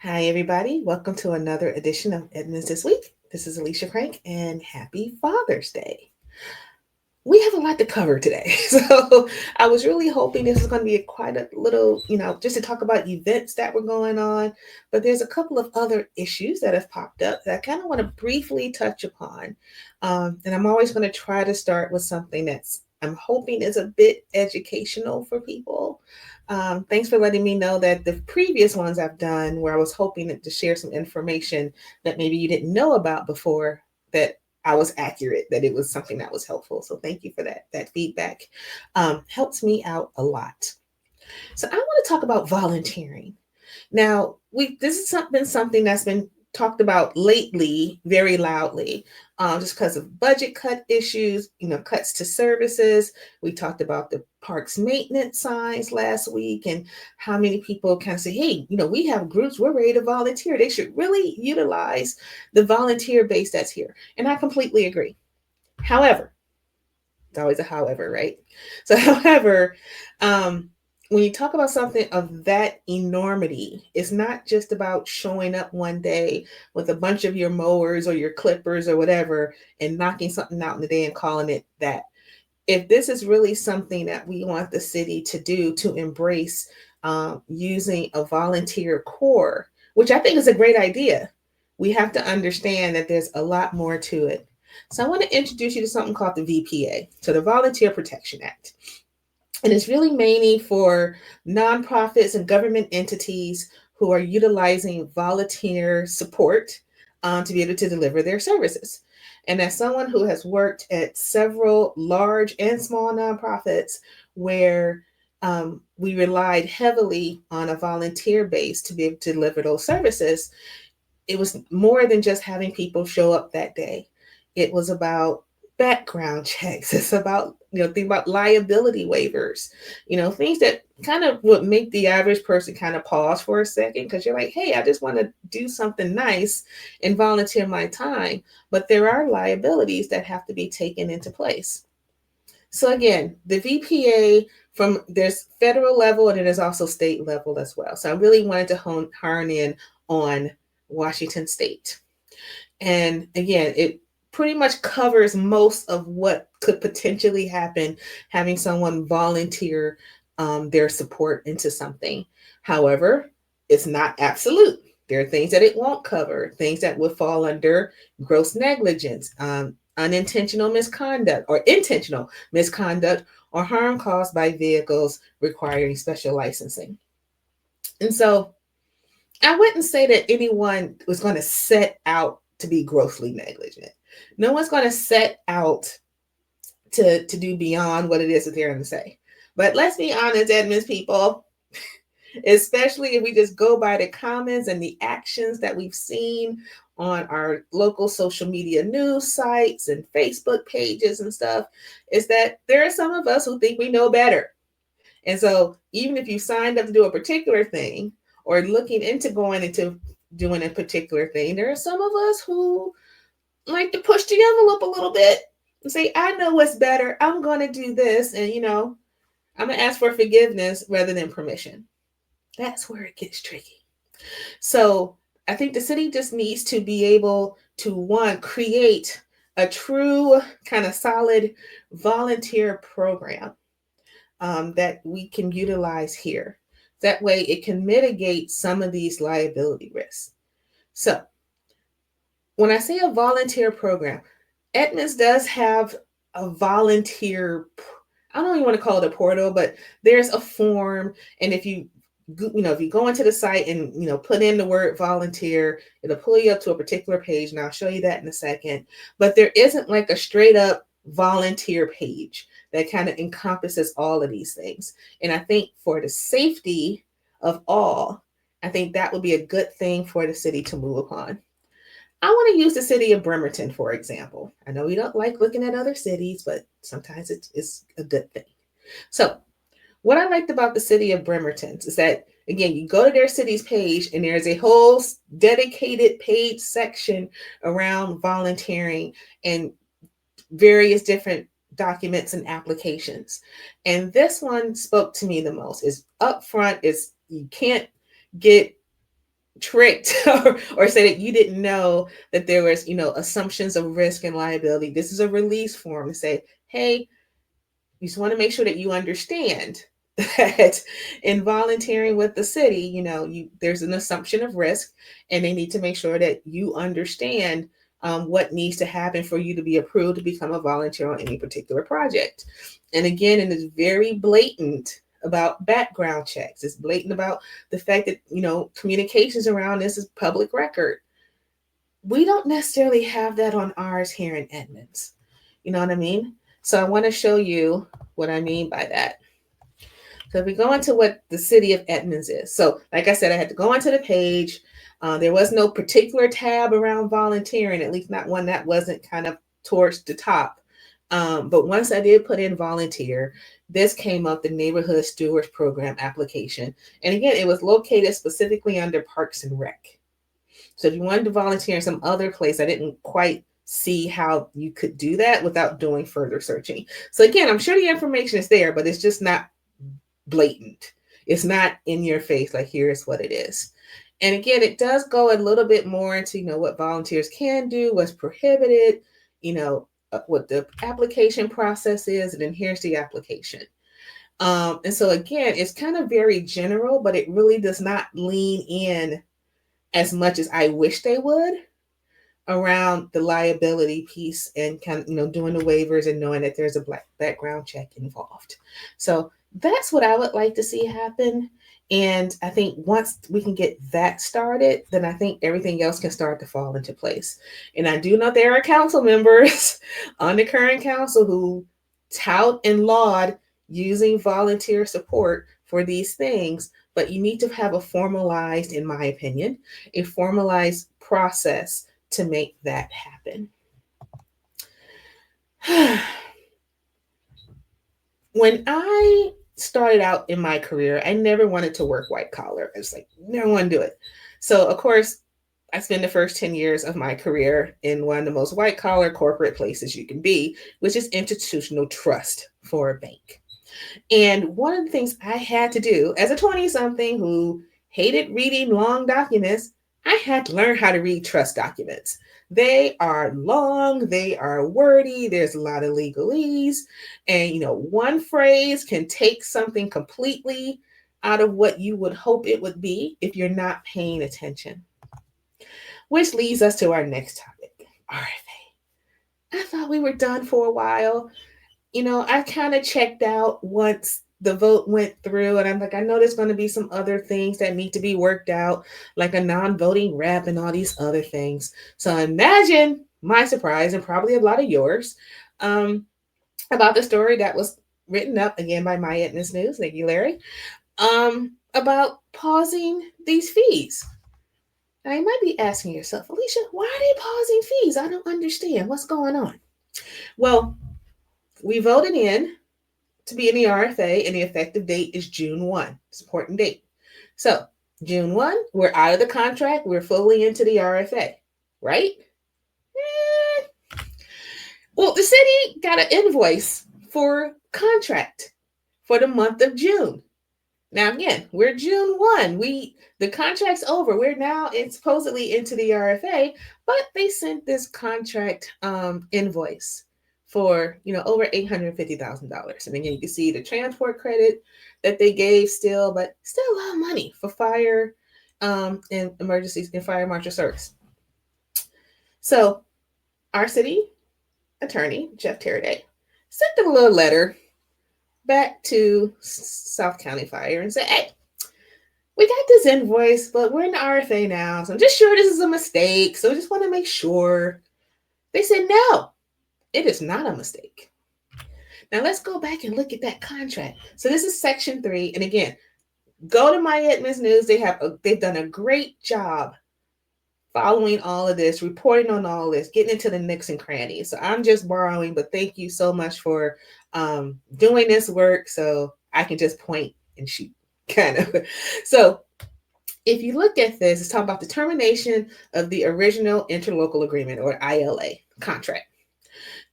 Hi, everybody. Welcome to another edition of Edmonds This Week. This is Alicia Crank, and happy Father's Day. We have a lot to cover today. So I was really hoping this was going to be quite a little, just to talk about events that were going on. But there's a couple of other issues that have popped up that I kind of want to briefly touch upon. And I'm always going to try to start with something I'm hoping is a bit educational for people. Thanks for letting me know that the previous ones I've done where I was hoping to share some information that maybe you didn't know about before, that I was accurate, that it was something that was helpful. So thank you for that feedback. Helps me out a lot. So I want to talk about volunteering. Now, this has been something that's been talked about lately very loudly, just because of budget cut issues, cuts to services. We talked about the parks maintenance signs last week and how many people kind of say, hey, we have groups, we're ready to volunteer. They should really utilize the volunteer base that's here. And I completely agree. However, it's always a however, right? So, however, um, when you talk about something of that enormity, it's not just about showing up one day with a bunch of your mowers or your clippers or whatever and knocking something out in the day and calling it that. If this is really something that we want the city to do, to embrace using a volunteer core, which I think is a great idea, we have to understand that there's a lot more to it. So I want to introduce you to something called the VPA, so the Volunteer Protection Act. And it's really mainly for nonprofits and government entities who are utilizing volunteer support to be able to deliver their services. And as someone who has worked at several large and small nonprofits where we relied heavily on a volunteer base to be able to deliver those services, it was more than just having people show up that day. It was about background checks. It's about, think about liability waivers, things that kind of would make the average person kind of pause for a second because you're like, hey, I just want to do something nice and volunteer my time. But there are liabilities that have to be taken into place. So again, the VPA, from there's federal level and then there's also state level as well. So I really wanted to hone in on Washington State. And again, it pretty much covers most of what could potentially happen having someone volunteer their support into something. However, it's not absolute. There are things that it won't cover, things that would fall under gross negligence, unintentional misconduct, or intentional misconduct, or harm caused by vehicles requiring special licensing. And so I wouldn't say that anyone was going to set out to be grossly negligent. No one's going to set out to do beyond what it is that they're going to say. But let's be honest, Edmonds people, especially if we just go by the comments and the actions that we've seen on our local social media news sites and Facebook pages and stuff, is that there are some of us who think we know better. And so even if you signed up to do a particular thing or looking into going into doing a particular thing, there are some of us who like to push the envelope a little bit and say, I know what's better. I'm going to do this. And, I'm going to ask for forgiveness rather than permission. That's where it gets tricky. So I think the city just needs to be able to, one, create a true kind of solid volunteer program that we can utilize here. That way it can mitigate some of these liability risks. So when I say a volunteer program, Edmonds does have a volunteer, I don't even want to call it a portal, but there's a form. And if you go into the site and, put in the word volunteer, it'll pull you up to a particular page. And I'll show you that in a second. But there isn't like a straight up volunteer page that kind of encompasses all of these things. And I think for the safety of all, I think that would be a good thing for the city to move upon. I want to use the city of Bremerton, for example. I know we don't like looking at other cities, but sometimes it's a good thing. So what I liked about the city of Bremerton is that, again, you go to their city's page and there's a whole dedicated page section around volunteering and various different documents and applications. And this one spoke to me the most. Is upfront, is you can't get tricked or say that you didn't know that there was, assumptions of risk and liability. This is a release form to say, hey, you just want to make sure that you understand that in volunteering with the city, there's an assumption of risk, and they need to make sure that you understand what needs to happen for you to be approved to become a volunteer on any particular project. And again, it is very blatant about background checks. It's blatant about the fact that, communications around this is public record. We don't necessarily have that on ours here in Edmonds. You know what I mean? So I want to show you what I mean by that. So if we go into what the city of Edmonds is. So like I said, I had to go onto the page. There was no particular tab around volunteering, at least not one that wasn't kind of towards the top. But once I did put in volunteer, this came up, the Neighborhood Stewards Program application. And again, it was located specifically under Parks and Rec. So if you wanted to volunteer in some other place, I didn't quite see how you could do that without doing further searching. So again, I'm sure the information is there, but it's just not blatant. It's not in your face, like here's what it is. And again, it does go a little bit more into, what volunteers can do, what's prohibited, what the application process is, and then here's the application. And so again, it's kind of very general, but it really does not lean in as much as I wish they would around the liability piece and kind of, doing the waivers and knowing that there's a background check involved. So that's what I would like to see happen. And I think once we can get that started, then I think everything else can start to fall into place. And I do know there are council members on the current council who tout and laud using volunteer support for these things, but you need to have a formalized, in my opinion, a formalized process to make that happen. When I started out in my career, I never wanted to work white collar. I was like, never want to do it. So, of course, I spent the first 10 years of my career in one of the most white collar corporate places you can be, which is institutional trust for a bank. And one of the things I had to do as a 20-something who hated reading long documents, I had to learn how to read trust documents. They are long, they are wordy, there's a lot of legalese. And, one phrase can take something completely out of what you would hope it would be if you're not paying attention. Which leads us to our next topic, RFA. I thought we were done for a while. I kind of checked out once the vote went through, and I'm like, I know there's going to be some other things that need to be worked out, like a non-voting rep and all these other things. So imagine my surprise, and probably a lot of yours, about the story that was written up again by My Edmonds News. Thank you, Larry. About pausing these fees. Now you might be asking yourself, Alicia, why are they pausing fees? I don't understand what's going on. Well, we voted in to be in the RFA, and the effective date is June 1. It's an important date. So June 1, we're out of the contract. We're fully into the RFA, right? Well, the city got an invoice for contract for the month of June. Now, again, we're June 1. The contract's over. We're now supposedly into the RFA, but they sent this contract invoice for, over $850,000. And again, you can see the transport credit that they gave still, but still a lot of money for fire and emergencies and fire marshal service. So our city attorney, Jeff Terraday, sent them a little letter back to South County Fire and said, hey, we got this invoice, but we're in the RFA now, so I'm just sure this is a mistake, so I just want to make sure. They said, no, it is not a mistake. Now let's go back and look at that contract. So this is Section 3, and again, go to My Edmonds News. They've done a great job following all of this, reporting on all this, getting into the nicks and crannies. So I'm just borrowing, but thank you so much for doing this work so I can just point and shoot, kind of. So if you look at this, it's talking about the termination of the original interlocal agreement, or ILA contract.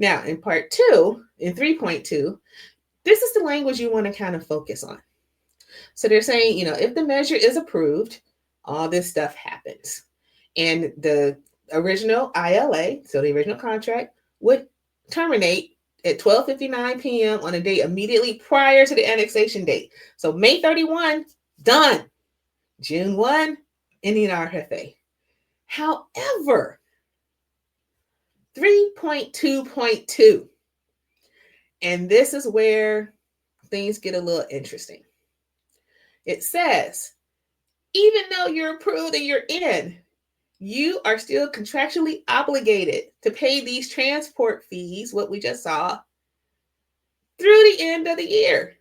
Now, in part 2, in 3.2, this is the language you want to kind of focus on. So they're saying, if the measure is approved, all this stuff happens. And the original ILA, so the original contract, would terminate at 12:59 p.m. on a date immediately prior to the annexation date. So May 31, done. June 1, ending RFA. However, 3.2.2, and this is where things get a little interesting. It says, even though you're approved and you're in, you are still contractually obligated to pay these transport fees, what we just saw, through the end of the year,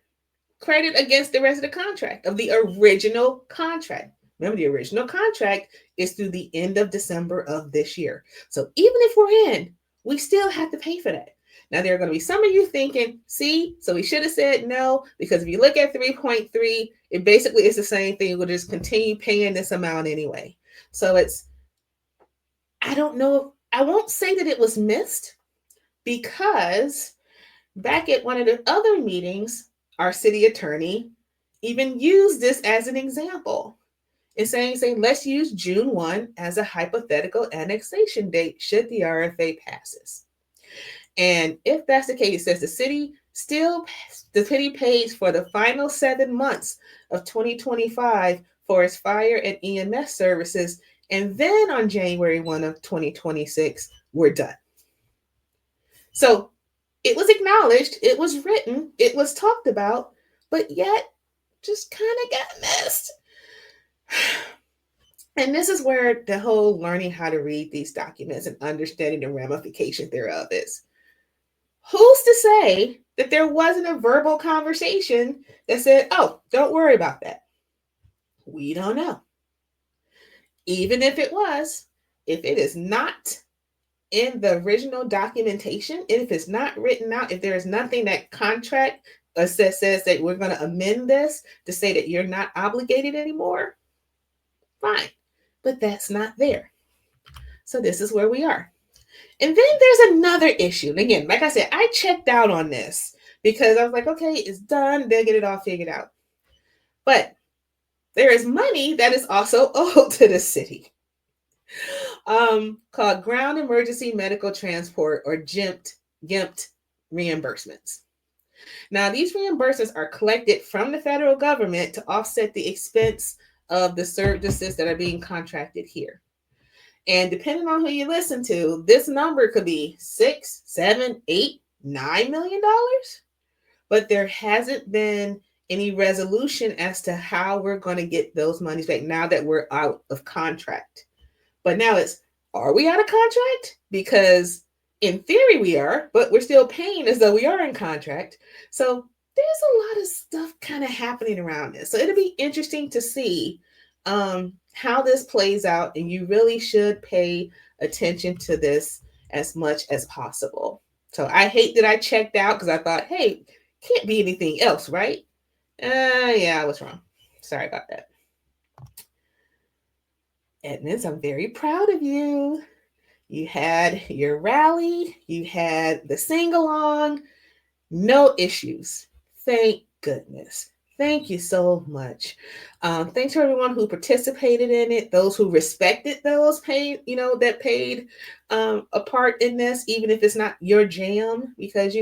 credit against the rest of the contract, of the original contract. Remember, the original contract is through the end of December of this year. So even if we're in, we still have to pay for that. Now, there are going to be some of you thinking, see, so we should have said no, because if you look at 3.3, it basically is the same thing. We'll just continue paying this amount anyway. So I don't know. I won't say that it was missed, because back at one of the other meetings, our city attorney even used this as an example in saying, let's use June 1 as a hypothetical annexation date should the RFA passes. And if that's the case, it says the city pays for the final 7 months of 2025 for its fire and EMS services. And then on January 1 of 2026, we're done. So it was acknowledged, it was written, it was talked about, but yet just kind of got missed. And this is where the whole learning how to read these documents and understanding the ramifications thereof is. Who's to say that there wasn't a verbal conversation that said, oh, don't worry about that? We don't know. Even if it was, if it is not in the original documentation, if it's not written out, if there is nothing that contract says that we're going to amend this to say that you're not obligated anymore, fine. But that's not there. So this is where we are. And then there's another issue. And again, like I said, I checked out on this because I was like, okay, it's done. They'll get it all figured out. But there is money that is also owed to the city, called Ground Emergency Medical Transport, or GEMT reimbursements. Now, these reimbursements are collected from the federal government to offset the expense of the services that are being contracted here. And depending on who you listen to, this number could be $6, $7, $8, $9 million. But there hasn't been any resolution as to how we're going to get those monies back now that we're out of contract. But now are we out of contract? Because in theory we are, but we're still paying as though we are in contract. So there's a lot of stuff kind of happening around this. So it'll be interesting to see how this plays out, and you really should pay attention to this as much as possible. So I hate that I checked out because I thought, hey, can't be anything else, right? Yeah, I was wrong. Sorry about that. Edmonds, I'm very proud of you. You had your rally, you had the sing-along, no issues. Thank goodness. Thank you so much. Thanks to everyone who participated in it, those who respected those that paid a part in this, even if it's not your jam, because,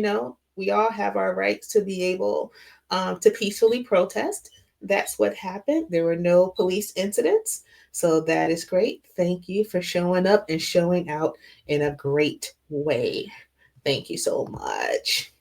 we all have our rights to be able to peacefully protest. That's what happened. There were no police incidents. So that is great. Thank you for showing up and showing out in a great way. Thank you so much.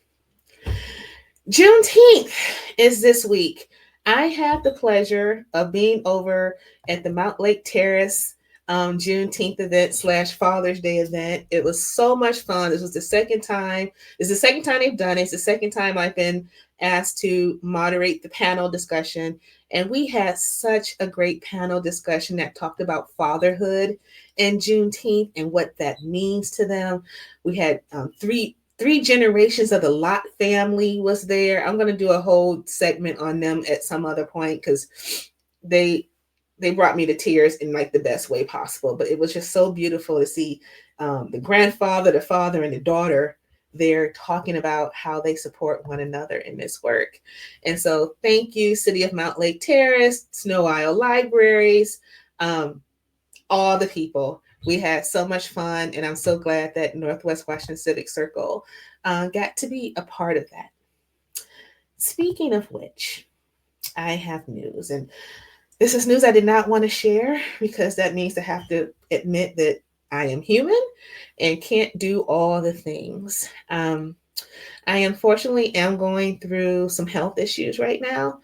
Juneteenth is this week. I had the pleasure of being over at the Mount Lake Terrace Juneteenth event / Father's Day event. It was so much fun. This was the second time. It's the second time they've done it. It's the second time I've been asked to moderate the panel discussion. And we had such a great panel discussion that talked about fatherhood and Juneteenth and what that means to them. We had three generations of the Lott family was there. I'm going to do a whole segment on them at some other point because they brought me to tears in like the best way possible. But it was just so beautiful to see the grandfather, the father, and the daughter there talking about how they support one another in this work. And so thank you, City of Mount Lake Terrace, Snow Isle Libraries, Um, all the people. We had so much fun, and I'm so glad that Northwest Washington Civic Circle got to be a part of that. Speaking of which, I have news, and this is news I did not want to share because that means I have to admit that I am human and can't do all the things. I unfortunately am going through some health issues right now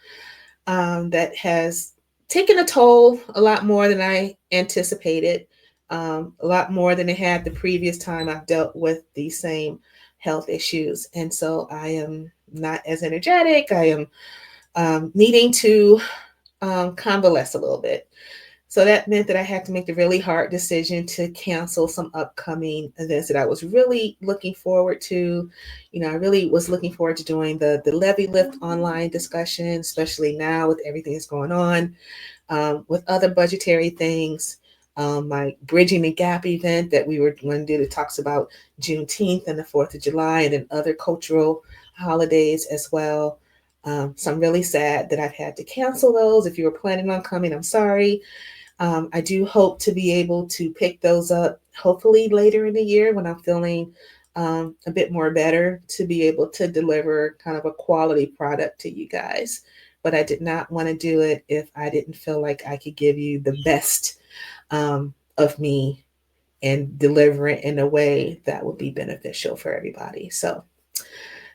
that has taken a toll a lot more than I anticipated, a lot more than it had the previous time I've dealt with these same health issues. And so I am not as energetic. I am needing to convalesce a little bit. So that meant that I had to make the really hard decision to cancel some upcoming events that I was really looking forward to. You know, I really was looking forward to doing the Levy Lift online discussion, especially now with everything that's going on, with other budgetary things. My Bridging the Gap event that we were going to do that talks about Juneteenth and the 4th of July and then other cultural holidays as well. So I'm really sad that I've had to cancel those. If you were planning on coming, I'm sorry. I do hope to be able to pick those up hopefully later in the year when I'm feeling a bit more better to be able to deliver kind of a quality product to you guys. But I did not want to do it if I didn't feel like I could give you the best of me and deliver it in a way that would be beneficial for everybody. So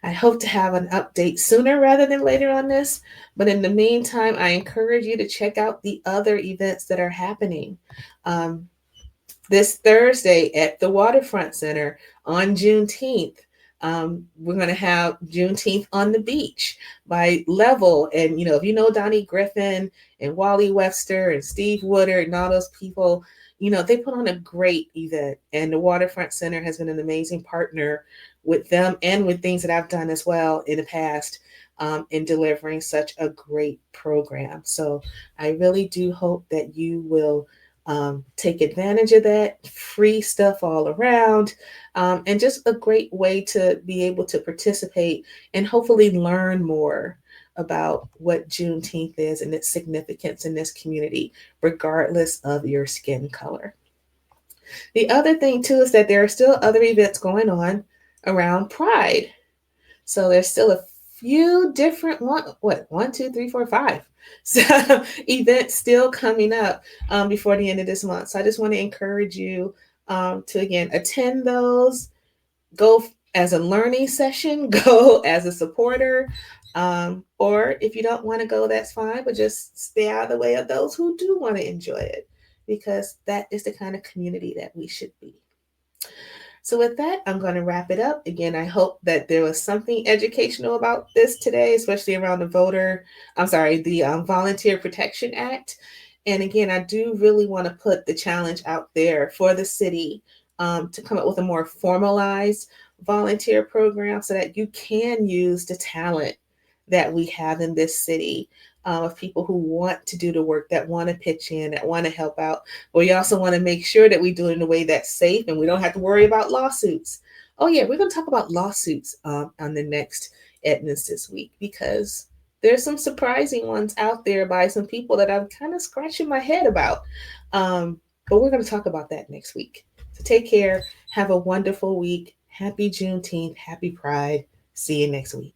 I hope to have an update sooner rather than later on this. But in the meantime, I encourage you to check out the other events that are happening. Um, this Thursday at the Waterfront Center on Juneteenth. We're going to have Juneteenth on the beach by Level. And, you know, if you know Donnie Griffin and Wally Webster and Steve Woodard and all those people, you know, they put on a great event. And the Waterfront Center has been an amazing partner with them and with things that I've done as well in the past in delivering such a great program. So I really do hope that you will take advantage of that free stuff all around, and just a great way to be able to participate and hopefully learn more about what Juneteenth is and its significance in this community, regardless of your skin color. The other thing, too, is that there are still other events going on around Pride. So there's still a few different one, two, three, four, five so events still coming up before the end of this month. So I just want to encourage you to again attend those. Go as a learning session. Go as a supporter. Or if you don't want to go, that's fine. But just stay out of the way of those who do want to enjoy it, because that is the kind of community that we should be. So, with that, I'm going to wrap it up. Again, I hope that there was something educational about this today, especially around the Volunteer Protection Act. And again, I do really want to put the challenge out there for the city to come up with a more formalized volunteer program so that you can use the talent that we have in this city, of people who want to do the work, that want to pitch in, that want to help out. But we also want to make sure that we do it in a way that's safe and we don't have to worry about lawsuits. Oh, yeah, we're going to talk about lawsuits on the next Edmonds this week, because there's some surprising ones out there by some people that I'm kind of scratching my head about. But we're going to talk about that next week. So take care. Have a wonderful week. Happy Juneteenth. Happy Pride. See you next week.